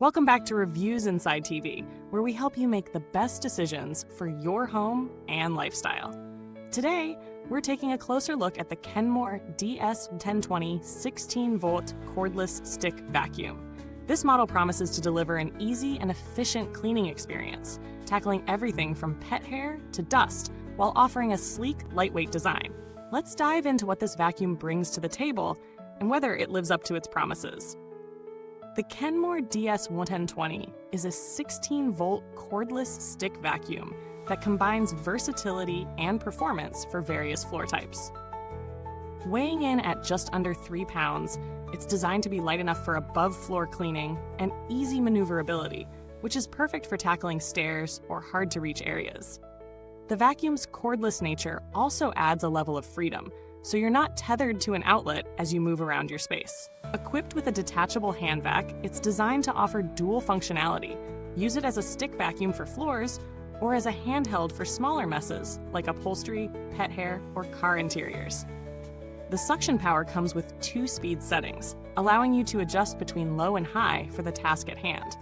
Welcome back to Reviewsinside, where we help you make the best decisions for your home and lifestyle. Today, we're taking a closer look at the Kenmore DS1020 16-volt Cordless Stick Vacuum. This model promises to deliver an easy and efficient cleaning experience, tackling everything from pet hair to dust, while offering a sleek, lightweight design. Let's dive into what this vacuum brings to the table and whether it lives up to its promises. The Kenmore DS1020 is a 16-volt cordless stick vacuum that combines versatility and performance for various floor types. Weighing in at just under 3 pounds, it's designed to be light enough for above-floor cleaning and easy maneuverability, which is perfect for tackling stairs or hard-to-reach areas. The vacuum's cordless nature also adds a level of freedom, so you're not tethered to an outlet as you move around your space. Equipped with a detachable hand vac, it's designed to offer dual functionality. Use it as a stick vacuum for floors or as a handheld for smaller messes like upholstery, pet hair, or car interiors. The suction power comes with 2-speed settings, allowing you to adjust between low and high for the task at hand.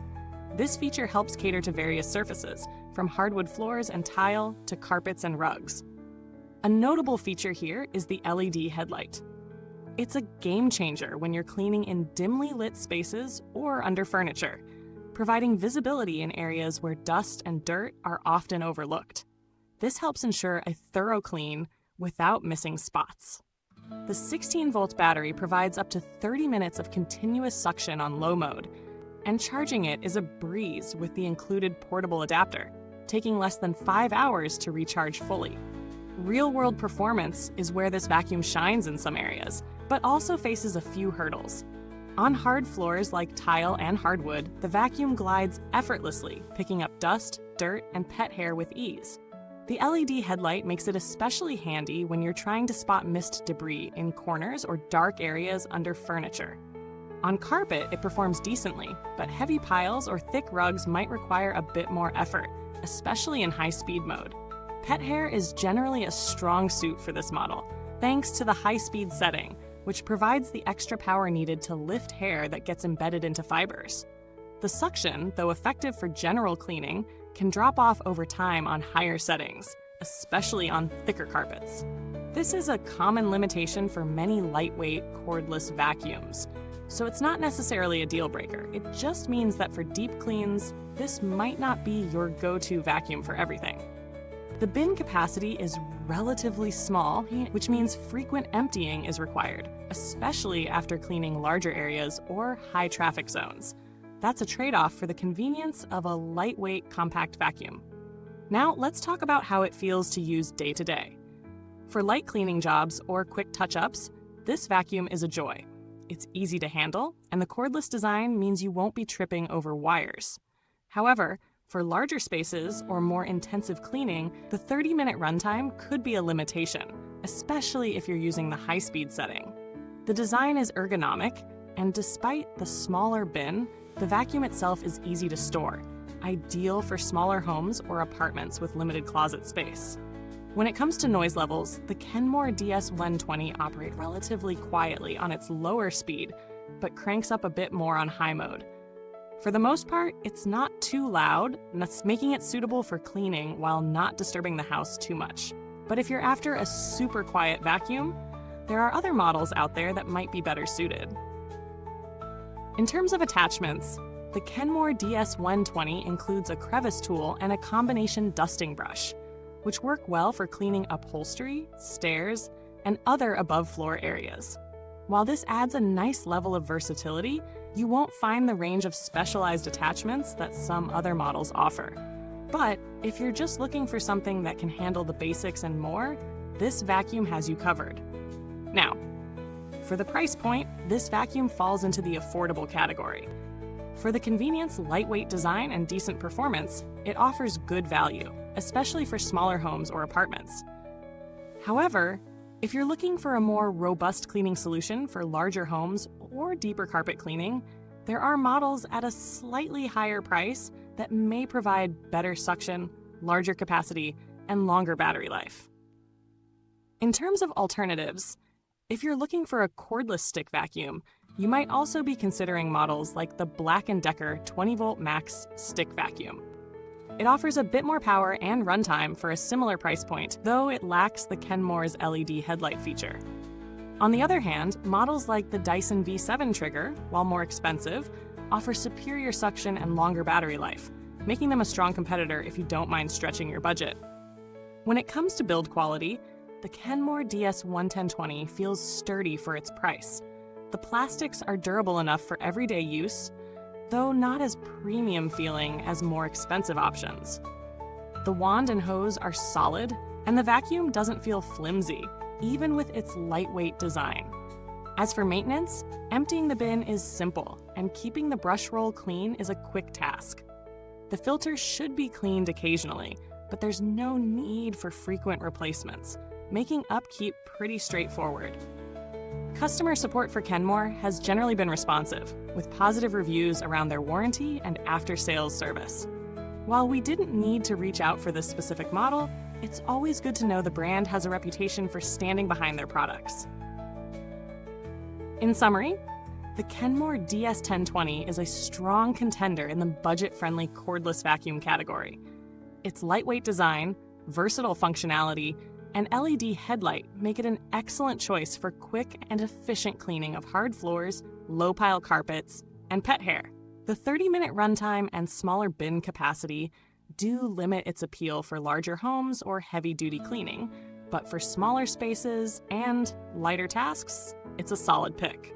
This feature helps cater to various surfaces, from hardwood floors and tile to carpets and rugs. A notable feature here is the LED headlight. It's a game changer when you're cleaning in dimly lit spaces or under furniture, providing visibility in areas where dust and dirt are often overlooked. This helps ensure a thorough clean without missing spots. The 16-volt battery provides up to 30 minutes of continuous suction on low mode, and charging it is a breeze with the included portable adapter, taking less than 5 hours to recharge fully. Real-world performance is where this vacuum shines in some areas, but also faces a few hurdles. On hard floors like tile and hardwood, the vacuum glides effortlessly, picking up dust, dirt, and pet hair with ease. The LED headlight makes it especially handy when you're trying to spot mist debris in corners or dark areas under furniture. On carpet, it performs decently, but heavy piles or thick rugs might require a bit more effort, especially in high-speed mode. Pet hair is generally a strong suit for this model, thanks to the high-speed setting, which provides the extra power needed to lift hair that gets embedded into fibers. The suction, though effective for general cleaning, can drop off over time on higher settings, especially on thicker carpets. This is a common limitation for many lightweight, cordless vacuums, so it's not necessarily a deal breaker. It just means that for deep cleans, this might not be your go-to vacuum for everything. The bin capacity is relatively small, which means frequent emptying is required, especially after cleaning larger areas or high traffic zones. That's a trade-off for the convenience of a lightweight, compact vacuum. Now, let's talk about how it feels to use day to day. For light cleaning jobs or quick touch-ups, this vacuum is a joy. It's easy to handle, and the cordless design means you won't be tripping over wires. However, for larger spaces or more intensive cleaning, the 30-minute runtime could be a limitation, especially if you're using the high-speed setting. The design is ergonomic, and despite the smaller bin, the vacuum itself is easy to store, ideal for smaller homes or apartments with limited closet space. When it comes to noise levels, the Kenmore DS1020 operates relatively quietly on its lower speed, but cranks up a bit more on high mode. For the most part, it's not too loud, making it suitable for cleaning while not disturbing the house too much. But if you're after a super quiet vacuum, there are other models out there that might be better suited. In terms of attachments, the Kenmore DS1020 includes a crevice tool and a combination dusting brush, which work well for cleaning upholstery, stairs, and other above-floor areas. While this adds a nice level of versatility, you won't find the range of specialized attachments that some other models offer. But if you're just looking for something that can handle the basics and more, this vacuum has you covered. Now, for the price point, this vacuum falls into the affordable category. For the convenience, lightweight design, and decent performance, it offers good value, especially for smaller homes or apartments. However, if you're looking for a more robust cleaning solution for larger homes or deeper carpet cleaning, there are models at a slightly higher price that may provide better suction, larger capacity, and longer battery life. In terms of alternatives, if you're looking for a cordless stick vacuum, You might also be considering models like the Black & Decker 20-volt max stick vacuum. It offers a bit more power and runtime for a similar price point, though it lacks the Kenmore's LED headlight feature. On the other hand, models like the Dyson V7 trigger, while more expensive, offer superior suction and longer battery life, making them a strong competitor if you don't mind stretching your budget. When it comes to build quality, the Kenmore DS1020 feels sturdy for its price. The plastics are durable enough for everyday use, though not as premium feeling as more expensive options. The wand and hose are solid, and the vacuum doesn't feel flimsy, even with its lightweight design. As for maintenance, emptying the bin is simple, and keeping the brush roll clean is a quick task. The filter should be cleaned occasionally, but there's no need for frequent replacements, making upkeep pretty straightforward. Customer support for Kenmore has generally been responsive, with positive reviews around their warranty and after-sales service. While we didn't need to reach out for this specific model, it's always good to know the brand has a reputation for standing behind their products. In summary, the Kenmore DS1020 is a strong contender in the budget-friendly cordless vacuum category. Its lightweight design, versatile functionality, and LED headlight make it an excellent choice for quick and efficient cleaning of hard floors, low-pile carpets, and pet hair. The 30-minute runtime and smaller bin capacity do limit its appeal for larger homes or heavy-duty cleaning, but for smaller spaces and lighter tasks, it's a solid pick.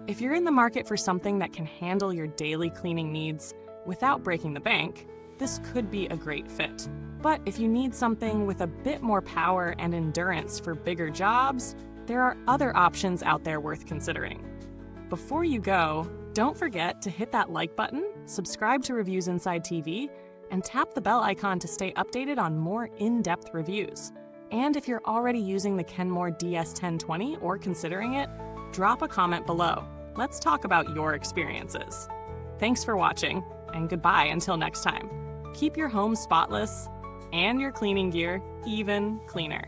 If you're in the market for something that can handle your daily cleaning needs without breaking the bank, this could be a great fit. But if you need something with a bit more power and endurance for bigger jobs, there are other options out there worth considering. Before you go, don't forget to hit that like button, subscribe to Reviews Inside TV, and tap the bell icon to stay updated on more in-depth reviews. And if you're already using the Kenmore DS1020 or considering it, drop a comment below. Let's talk about your experiences. Thanks for watching, and goodbye until next time. Keep your home spotless and your cleaning gear even cleaner.